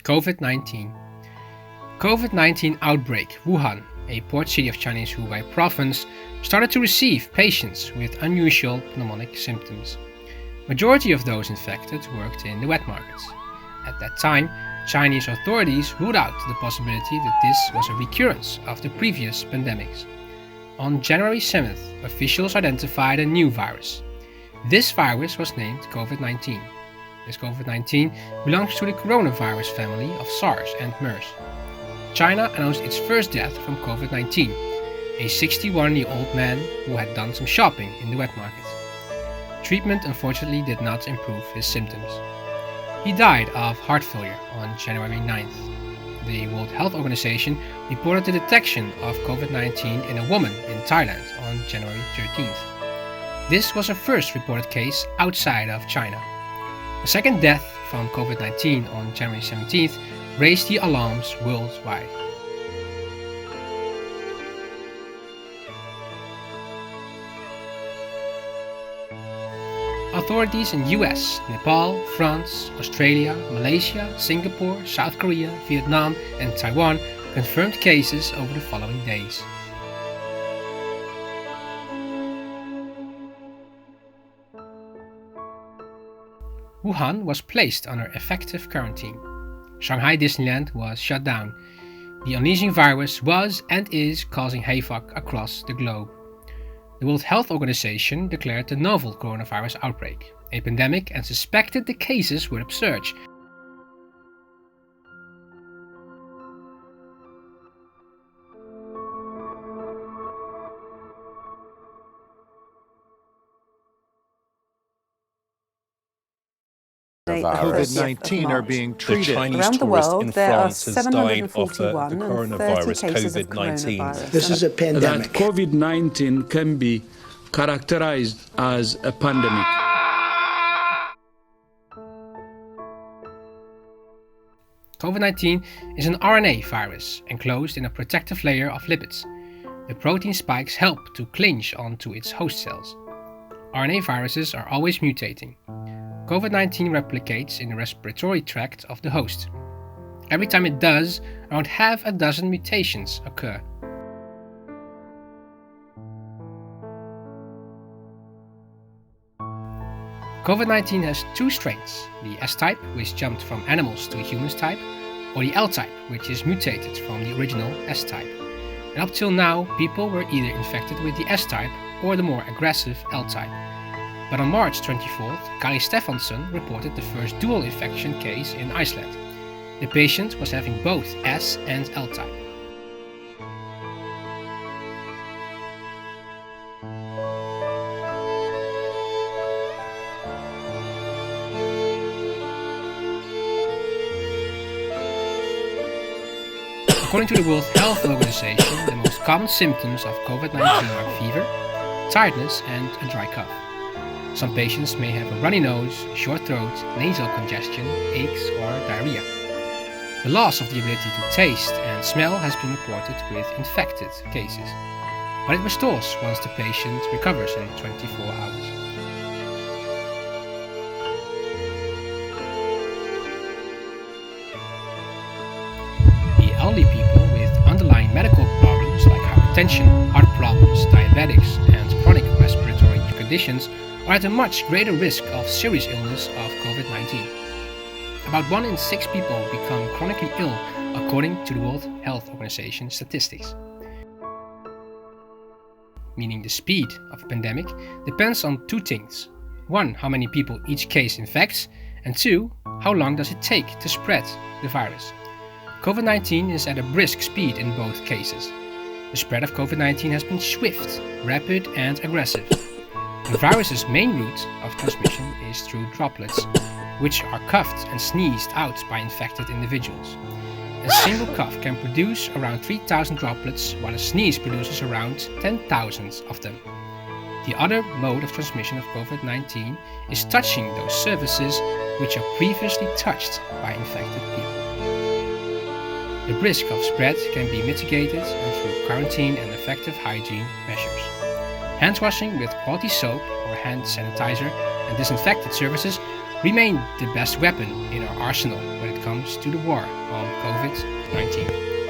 Covid-19. Covid-19 outbreak. Wuhan, a port city of Chinese Hubei province, started to receive patients with unusual pneumonic symptoms. Majority of those infected worked in the wet markets. At that time, Chinese authorities ruled out the possibility that this was a recurrence of the previous pandemics. On January 7th, officials identified a new virus. This virus was named Covid-19. This Covid-19 belongs to the coronavirus family of SARS and MERS. China announced its first death from Covid-19, a 61-year-old man who had done some shopping in the wet market. Treatment unfortunately did not improve his symptoms. He died of heart failure on January 9th. The World Health Organization reported the detection of Covid-19 in a woman in Thailand on January 13th. This was a first reported case outside of China. A second death from Covid-19 on January 17th raised the alarms worldwide. Authorities in US, Nepal, France, Australia, Malaysia, Singapore, South Korea, Vietnam and Taiwan confirmed cases over the following days. Wuhan was placed under effective quarantine. Shanghai Disneyland was shut down. The unleashing virus was and is causing havoc across the globe. The World Health Organization declared the novel coronavirus outbreak a pandemic and suspected the cases were absurd. Covid-19 are being treated. The Chinese Around the tourist world, in there are France has died after the 741 and 30 coronavirus, cases of Covid-19. coronavirus. This is a That pandemic. COVID-19 can be characterized as a pandemic. Covid-19 is an RNA virus enclosed in a protective layer of lipids. The protein spikes help to clinch onto its host cells. RNA viruses are always mutating. Covid-19 replicates in the respiratory tract of the host. Every time it does, around half a dozen mutations occur. Covid-19 has two strains, the S-type, which jumped from animals to humans type, or the L-type, which is mutated from the original S-type. And up till now, people were either infected with the S-type or the more aggressive L-type. But on March 24th, Kari Stefansson reported the first dual infection case in Iceland. The patient was having both S and L-type. According to the World Health Organization, the most common symptoms of Covid-19 are fever, tiredness and a dry cough. Some patients may have a runny nose, short throat, nasal congestion, aches or diarrhea. The loss of the ability to taste and smell has been reported with infected cases, but it restores once the patient recovers in 24 hours. The elderly people with underlying medical problems like hypertension, heart problems, diabetics and chronic respiratory conditions are at a much greater risk of serious illness of Covid-19. About 1 in 6 people become chronically ill according to the World Health Organization statistics. Meaning the speed of a pandemic depends on two things. 1, how many people each case infects, and 2, how long does it take to spread the virus. Covid-19 is at a brisk speed in both cases. The spread of Covid-19 has been swift, rapid and aggressive. The virus's main route of transmission is through droplets, which are coughed and sneezed out by infected individuals. A single cough can produce around 3,000 droplets, while a sneeze produces around 10,000 of them. The other mode of transmission of Covid-19 is touching those surfaces which are previously touched by infected people. The risk of spread can be mitigated through quarantine and effective hygiene measures. Hand washing with quality soap or hand sanitizer and disinfected surfaces remain the best weapon in our arsenal when it comes to the war on COVID-19.